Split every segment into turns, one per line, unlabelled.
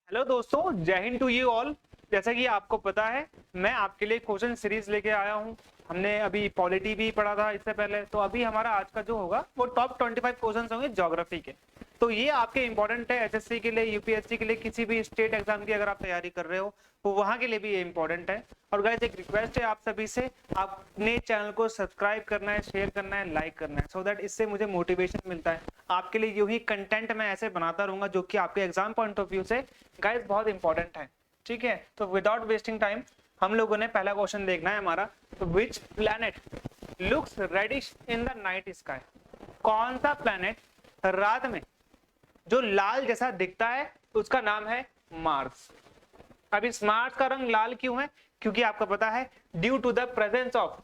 Hello दोस्तों, जय Hind to you all. जैसा कि आपको पता है, मैं आपके लिए क्वेश्चन सीरीज लेके आया हूं। हमने अभी पॉलिटी भी पढ़ा था इससे पहले, तो अभी हमारा आज का जो होगा वो टॉप 25 क्वेश्चन होंगे ज्योग्राफी के। तो ये आपके इंपॉर्टेंट है एसएससी के लिए, यूपीएससी के लिए, किसी भी स्टेट एग्जाम की अगर आप तैयारी कर रहे हो तो वहां के लिए भी ये इंपॉर्टेंट है। और गाइस, एक रिक्वेस्ट है आप सभी से, आपने चैनल को सब्सक्राइब करना है, शेयर करना है, लाइक करना है, सो दैट इससे मुझे मोटिवेशन मिलता है। आपके लिए यूं ही कंटेंट मैं ऐसे बनाता रहूंगा जो कि आपके एग्जाम पॉइंट ऑफ व्यू से गाइस बहुत इंपॉर्टेंट है। ठीक है, तो विदाउट वेस्टिंग टाइम हम लोगों ने पहला क्वेश्चन देखना है हमारा। तो which planet looks reddish in the night sky? कौन सा प्लैनेट रात में जो लाल जैसा दिखता है उसका नाम है मार्स। अब इस मार्स का रंग लाल क्यों है? क्योंकि आपको पता है due to the presence of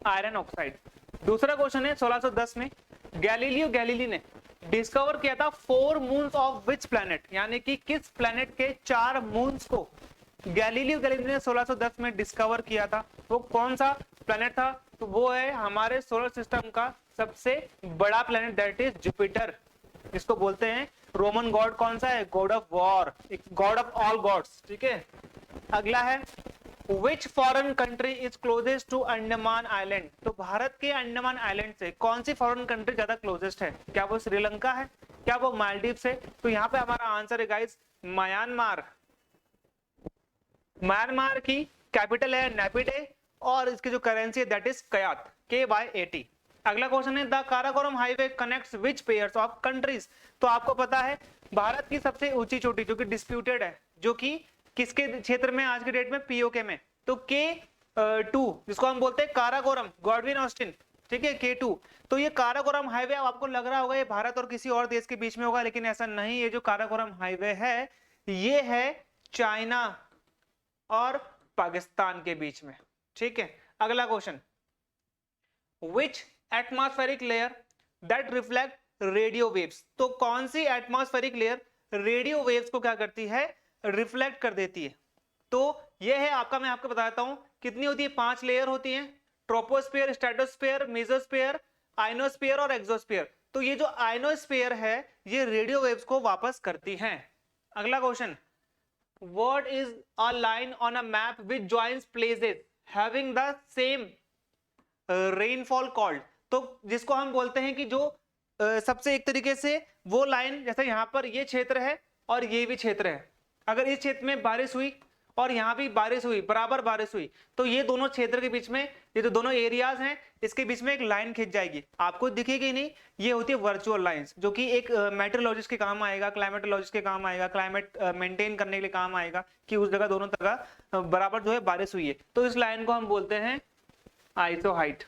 iron oxide. दूसरा क्वेश्चन है 1610 में गैलीलियो गैलीली ने डिस्कवर किया था 4 मून्स ऑफ विच प्लैनेट, यानी कि किस प्लैनेट के 4 मून्स को गैलीलियो गैलीली ने 1610 में डिस्कवर किया था। वो कौन सा प्लैनेट था? तो वो है हमारे सोलर सिस्टम का सबसे बड़ा प्लैनेट, दैट इज जुपिटर, जिसको बोलते हैं रोमन गॉड। कौन सा है? God of war, God of all gods. ठीक है, अगला है which foreign country is closest to Andaman island? तो भारत के अंडमान आइलैंड से कौन सी फॉरेन कंट्री ज्यादा क्लोजेस्ट है? क्या वो श्रीलंका है? क्या वो मालदीव है? तो यहाँ पे हमारा आंसर है गाइस म्यांमार। म्यांमार की कैपिटल है नेपिडे और इसकी जो करेंसी है दैट इज कयात, KYAT। अगला क्वेश्चन है the Karakoram highway connects which pairs of countries? तो आपको पता है भारत की सबसे ऊंची चोटी जो कि डिस्प्यूटेड है, जो कि किसके क्षेत्र में आज के डेट में? पीओके में। तो K2 जिसको हम बोलते हैं काराकोरम, गॉडविन ऑस्टिन, ठीक है, K2। तो ये काराकोरम हाईवे आपको लग रहा होगा ये भारत और किसी और देश के बीच में होगा, लेकिन ऐसा नहीं। ये जो काराकोरम हाईवे है ये है चाइना और पाकिस्तान के बीच में। ठीक है, अगला question which atmospheric layer that reflect radio waves? तो कौन सी एटमॉस्फेरिक लेयर रेडियो वेव्स को क्या करती है? रिफ्लेक्ट कर देती है। तो ये है आपका, मैं आपको बताता हूं कितनी होती है। 5 लेयर होती हैं, ट्रोपोस्फेयर, स्ट्रेटोस्फेयर, मेसोस्फेयर, आइनोस्फेयर और एक्सोस्फेयर। तो ये जो आइनोस्फेयर है ये रेडियो वेव्स को वापस करती हैं। अगला question what is a line on a map which joins places having the same rainfall called? तो जिसको हम बोलते हैं कि जो सबसे एक तरीके से वो लाइन, जैसे यहाँ पर ये क्षेत्र है और ये भी क्षेत्र है, अगर इस क्षेत्र में बारिश हुई और यहाँ भी बारिश हुई, बराबर बारिश हुई, तो ये दोनों क्षेत्र के बीच में, ये जो दोनों एरियाज हैं इसके बीच में एक लाइन खिंच जाएगी, आपको दिखेगी नहीं। ये होती है वर्चुअल लाइंस, जो कि एक मेट्रोलॉजिस्ट के काम आएगा, क्लाइमेटोलॉजिस्ट के काम आएगा, क्लाइमेट मेंटेन करने के लिए काम आएगा कि उस जगह दोनों जगह बराबर जो है बारिश हुई है। तो इस लाइन को हम बोलते हैं आइसो हाइट।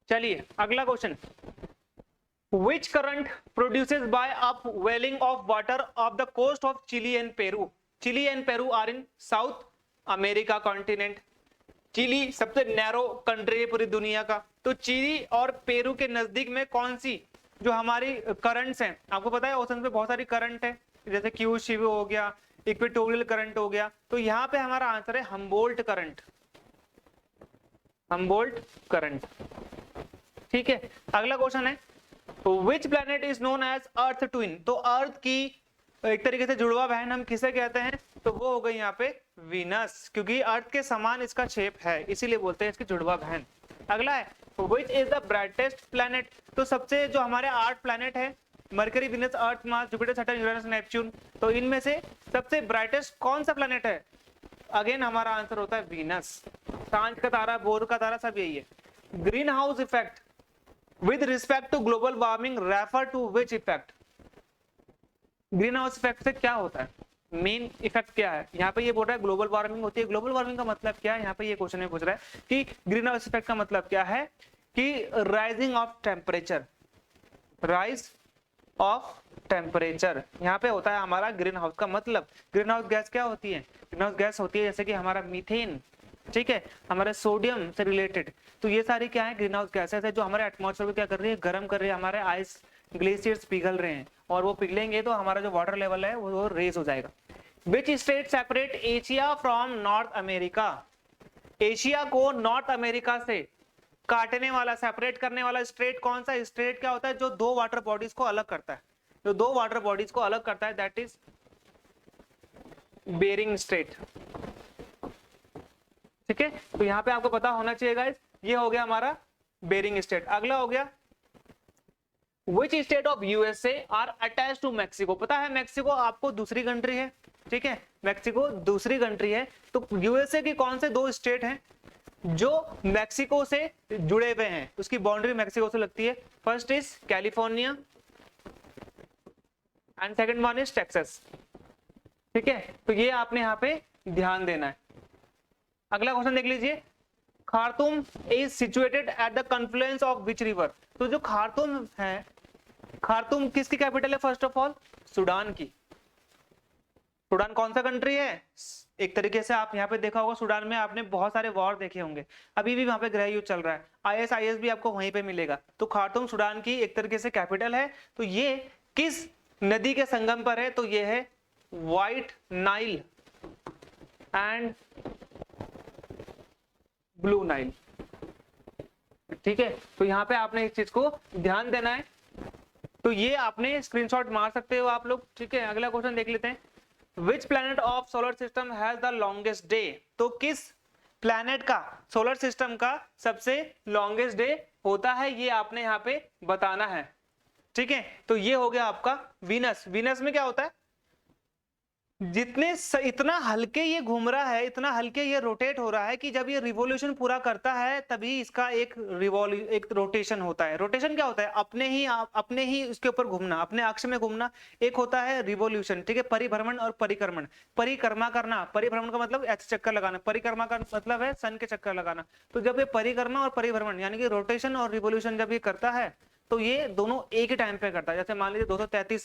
चलिए अगला question Which current produces by upwelling of water of the coast of Chile and Peru? Chile and Peru are in South America continent. Chile सबसे नैरो कंट्री है पूरी दुनिया का। तो चिली और पेरू के नजदीक में कौन सी जो हमारी करंट्स हैं? आपको पता है ओशन में बहुत सारी करंट है, जैसे क्यूशिव हो गया, इक्वेटोरियल करंट हो गया। तो यहाँ पे हमारा आंसर है हम्बोल्ट करंट, हम्बोल्ट करंट। ठीक है, अगला क्वेश्चन है which planet is known as earth twin? तो अर्थ की एक तरीके से जुड़वा बहन हम किसे कहते हैं? तो वो हो गई यहाँ पे वीनस, क्योंकि अर्थ के समान इसका शेप है, इसीलिए बोलते हैं इसकी जुड़वा बहन। अगला है which is the brightest planet? तो सबसे जो हमारे 8 प्लैनेट है, Mercury, Venus, Earth, Mars, Jupiter, Saturn, Uranus, Neptune, तो इनमें से सबसे ब्राइटेस्ट कौन सा प्लैनेट है? अगेन हमारा आंसर होता है वीनस। सांझ का तारा, भोर का तारा, सब यही है। Green house effect with respect to global warming refer to which effect? Green house effect से क्या होता है? मेन इफेक्ट क्या है? यहाँ पे ये बोल रहा है ग्लोबल वार्मिंग होती है। ग्लोबल वार्मिंग का मतलब क्या है? यहाँ पे ये क्वेश्चन में पूछ रहा है कि ग्रीन हाउस इफेक्ट का मतलब क्या है कि rising of temperature, rise of temperature यहाँ पे होता है हमारा ग्रीन हाउस का मतलब। ग्रीन हाउस गैस क्या होती है? ग्रीन हाउस गैस होती है जैसे कि हमारा मीथेन, ठीक है, हमारे सोडियम से रिलेटेड। तो ये सारी क्या है? ग्रीन हाउस गैसेस है जो हमारे एटमॉस्फेयर को क्या कर रही है? गर्म कर रही है। हमारे आइस ग्लेशियर्स पिघल रहे हैं और वो पिघलेंगे तो हमारा जो वाटर लेवल है वो रेज हो जाएगा। Which state separate Asia from north America? Asia को नॉर्थ अमेरिका से काटने वाला, सेपरेट करने वाला स्टेट कौन सा? स्टेट क्या होता है जो 2 वाटर बॉडीज को अलग करता है? जो दो वाटर बॉडीज को अलग करता है दैट इज बेरिंग स्ट्रेट। ठीक है, तो यहाँ पे आपको पता होना चाहिए गाइस, ये हो गया हमारा बेरिंग स्ट्रेट। अगला हो गया Which state of USA are attached to Mexico? पता है मैक्सिको आपको दूसरी कंट्री है, ठीक है, मैक्सिको दूसरी कंट्री है, तो यूएसए की कौन से दो स्टेट हैं जो मैक्सिको से जुड़े हुए हैं, उसकी बाउंड्री मैक्सिको से लगती है? First is California and second one is Texas. ठीक है, तो ये आपने यहाँ पे ध्यान देना है। अगला क्वेश्चन देख लीजिए, Khartoum is situated at the confluence of which river? तो जो खार्तूम है, खार्तूम किसकी कैपिटल है? फर्स्ट ऑफ ऑल सूडान की। सूडान कौन सा कंट्री है? एक तरीके से आप यहाँ पे देखा होगा, सूडान में आपने बहुत सारे वॉर देखे होंगे, अभी भी वहां पे गृह युद्ध चल रहा है, ISIS भी आपको वहीं पे मिलेगा। तो खार्तूम सूडान की एक तरीके से कैपिटल है। तो ये किस नदी के संगम पर है? तो ये है white Nile and blue Nile. ठीक है, तो यहाँ पे आपने इस चीज को ध्यान देना है, तो ये आपने स्क्रीनशॉट मार सकते हो आप लोग। ठीक है, अगला क्वेश्चन देख लेते हैं, which planet of solar system has the longest day? तो किस प्लैनेट का, सोलर सिस्टम का सबसे लॉन्गेस्ट डे होता है, ये आपने यहाँ पे बताना है। ठीक है, तो ये हो गया आपका वीनस। वीनस में क्या होता है, इतना हल्के ये घूम रहा है, इतना हल्के ये रोटेट हो रहा है कि जब ये रिवॉल्यूशन पूरा करता है तभी इसका एक रोटेशन होता है। रोटेशन क्या होता है? अपने ही उसके ऊपर घूमना, अपने अक्ष में घूमना। एक होता है रिवॉल्यूशन, ठीक है, परिभ्रमण और परिक्रमण। परिक्रमा करना, परिभ्रमण का मतलब ऐसे चक्कर लगाना, परिक्रमा का मतलब है सन के चक्कर लगाना। तो जब ये परिक्रमा और परिभ्रमण यानी कि रोटेशन और रिवॉल्यूशन जब ये करता है तो ये दोनों एक ही टाइम पे करता है। जैसे मान लीजिए 233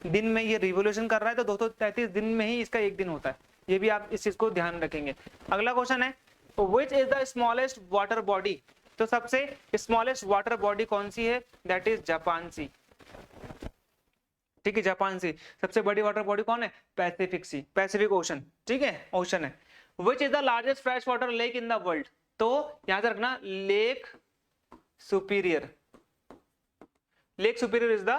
दिन में ये रिवॉल्यूशन कर रहा है, तो 233 दिन में ही इसका एक दिन होता है। ये भी आप इस चीज को ध्यान रखेंगे। अगला क्वेश्चन है, which is the smallest water body? तो सबसे स्मॉलेस्ट वाटर बॉडी कौन सी है? दैट इज जापान सी। ठीक है, जापान सी। सबसे बड़ी वाटर बॉडी कौन है? पैसिफिक सी, पैसिफिक ओशन। ठीक है, ओशन है। Which is the largest fresh water lake in the world? तो याद रखना, lake superior. Lake superior is the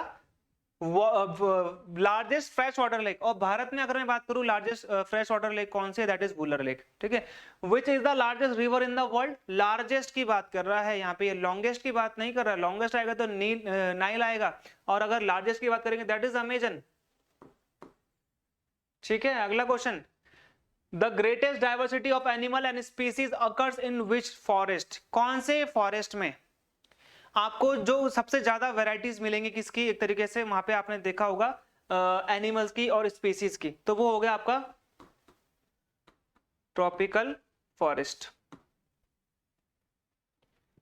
largest fresh water lake. और भारत में अगर मैं बात करूं लार्जेस्ट फ्रेश वाटर लेक कौन से? That is Wular lake. ठीक है, which is the largest river in the world? Largest की बात कर रहा है यहाँ पे, ये लॉन्गेस्ट की बात नहीं कर रहा है। लॉन्गेस्ट आएगा तो नाइल आएगा, और अगर लार्जेस्ट की बात करेंगे दैट इज अमेजन। ठीक है, अगला question, the greatest diversity of animal and species occurs in which forest? कौन से फॉरेस्ट में आपको जो सबसे ज्यादा वैरायटीज मिलेंगी? किसकी? एक तरीके से वहां पे आपने देखा होगा एनिमल्स की और स्पीसीज की, तो वो हो गया आपका ट्रॉपिकल फॉरेस्ट।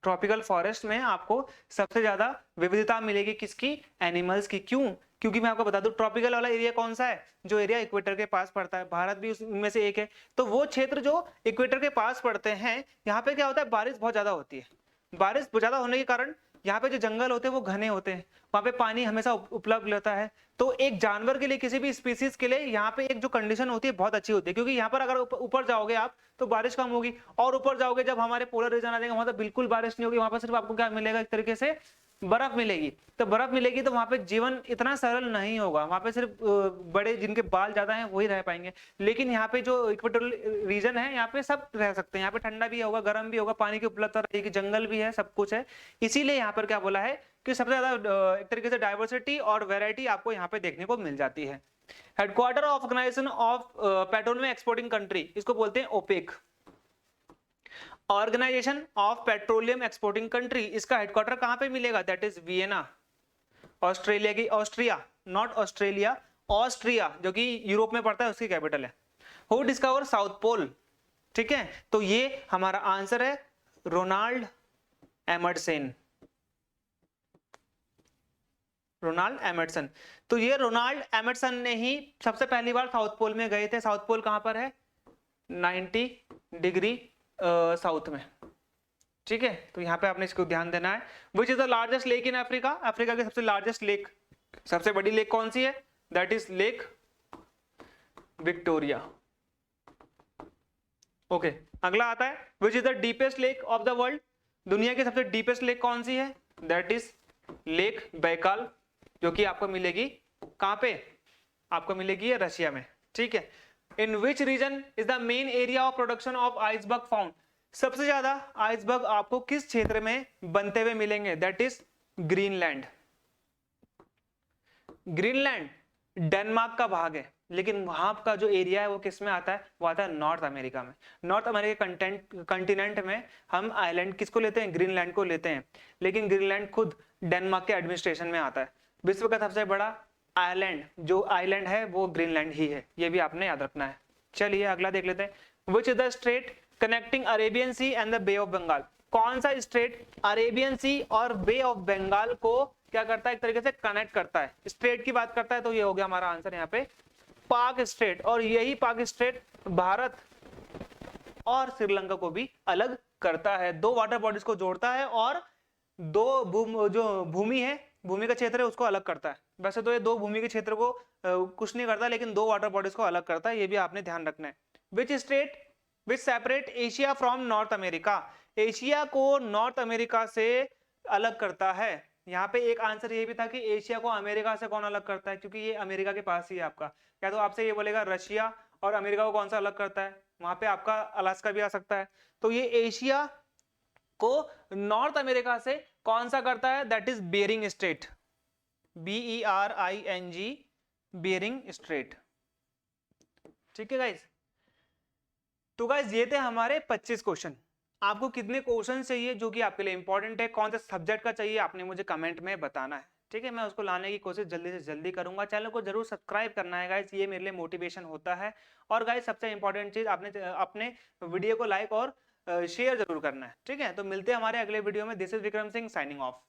ट्रॉपिकल फॉरेस्ट में आपको सबसे ज्यादा विविधता मिलेगी, किसकी? एनिमल्स की। क्यों? क्योंकि मैं आपको बता दूं, ट्रॉपिकल वाला एरिया कौन सा है? जो एरिया इक्वेटर के पास पड़ता है, भारत भी उसमें से एक है। तो वो क्षेत्र जो इक्वेटर के पास पड़ते हैं, यहाँ पे क्या होता है, बारिश बहुत ज्यादा होती है। बारिश ज्यादा होने के कारण यहाँ पे जो जंगल होते हैं वो घने होते हैं, वहां पे पानी हमेशा उपलब्ध रहता है। तो एक जानवर के लिए, किसी भी स्पीसीज के लिए यहाँ पे एक जो कंडीशन होती है बहुत अच्छी होती है, क्योंकि यहाँ पर अगर ऊपर जाओगे आप तो बारिश कम होगी, और ऊपर जाओगे जब हमारे पोलर रीजन आ जाएगा वहां तो बिल्कुल बारिश नहीं होगी, वहां पर सिर्फ आपको क्या मिलेगा? एक तरीके से बर्फ मिलेगी। तो बर्फ मिलेगी तो वहां पे जीवन इतना सरल नहीं होगा, वहां पे सिर्फ बड़े जिनके बाल ज्यादा हैं वही रह पाएंगे। लेकिन यहाँ पे जो इक्वेटोरियल रीजन है, यहाँ पे सब रह सकते हैं। यहाँ पे ठंडा भी होगा, गर्म भी होगा, पानी की उपलब्धता रहेगी, जंगल भी है, सब कुछ है। इसीलिए यहाँ पर क्या बोला है कि सबसे ज्यादा एक तरीके से डाइवर्सिटी और वेराइटी आपको यहाँ पे देखने को मिल जाती है। Headquarter of organisation of petroleum exporting country, इसको बोलते हैं OPEC. Organisation of petroleum exporting country, इसका हेडक्वार्टर कहां पे मिलेगा? That is Vienna. ऑस्ट्रेलिया की, ऑस्ट्रिया, नॉट ऑस्ट्रेलिया, ऑस्ट्रिया जो कि यूरोप में पड़ता है, उसकी कैपिटल है। Who discover south pole? ठीक है, तो ये हमारा आंसर है रोनाल्ड एमर्सन। Ronald Emerson. तो ये रोनाल्ड एमर्सन ने ही सबसे पहली बार साउथ पोल में गए थे। साउथ पोल कहां पर है? 90 डिग्री साउथ में। ठीक है, तो यहाँ पे आपने इसको ध्यान देना है। Which is the largest lake in Africa? Africa की सबसे लार्जेस्ट लेक, सबसे बड़ी लेक कौन सी है? That is lake Victoria. Okay, अगला आता है, which is the deepest lake of the world? दुनिया की सबसे डीपेस्ट लेक कौन सी है? दैट इज लेक बैकाल, जो कि आपको मिलेगी कहाँ पे आपको मिलेगी? रशिया में, ठीक है। In which region is the main area of production of iceberg found? सबसे ज्यादा आइसबर्ग आपको किस क्षेत्र में बनते हुए मिलेंगे? That is Greenland. Greenland Denmark का भाग है, लेकिन वहां का जो एरिया है वो किस में आता है? वो आता है नॉर्थ अमेरिका में। नॉर्थ अमेरिका कंटिनेंट में हम आइलैंड किसको लेते हैं? ग्रीनलैंड को लेते हैं, लेकिन ग्रीनलैंड खुद डेनमार्क के एडमिनिस्ट्रेशन में आता है। विश्व का सबसे बड़ा आइलैंड जो आइलैंड है वो ग्रीनलैंड ही है, ये भी आपने याद रखना है। चलिए अगला देख लेते हैं। Which is the strait connecting Arabian sea and the bay of Bengal? कौन सा स्ट्रेट अरेबियन सी और बे ऑफ बंगाल को क्या करता है? एक तरीके से कनेक्ट करता है। स्ट्रेट की बात करता है तो ये हो गया हमारा आंसर यहाँ पे पाक स्ट्रेट, और यही पाक स्ट्रेट भारत और श्रीलंका को भी अलग करता है। दो वाटर बॉडीज को जोड़ता है और दो जो भूमि है, भूमि का क्षेत्र है, उसको अलग करता है। वैसे तो ये दो भूमि के क्षेत्र को कुछ नहीं करता, लेकिन दो वाटर बॉडीज को अलग करता है, ये भी आपने ध्यान रखना है। Which state which separate Asia from north America? Asia को नॉर्थ अमेरिका से अलग करता है। यहाँ पे एक आंसर ये भी था कि एशिया को अमेरिका से कौन अलग करता है, क्योंकि ये अमेरिका के पास ही है आपका। या तो आपसे ये बोलेगा रशिया और अमेरिका को कौन सा अलग करता है, वहां पे आपका अलास्का भी आ सकता है। तो ये एशिया को नॉर्थ अमेरिका से कौन सा करता है? That is Bering strait, BERING, Bering strait, ठीक है गाइस। तो गाइस ये थे हमारे 25 क्वेश्चन। आपको कितने क्वेश्चन चाहिए जो कि आपके लिए इंपॉर्टेंट है, कौन से सब्जेक्ट का चाहिए, आपने मुझे कमेंट में बताना है, ठीक है। मैं उसको लाने की कोशिश जल्दी से जल्दी करूंगा। चैनल को जरूर सब्सक्राइब करना है गाइस, ये मेरे लिए मोटिवेशन होता है। और गाइस सबसे इंपॉर्टेंट चीज, आपने अपने वीडियो को लाइक और शेयर जरूर करना है, ठीक है। तो मिलते हैं हमारे अगले वीडियो में। This is Vikram Singh signing off.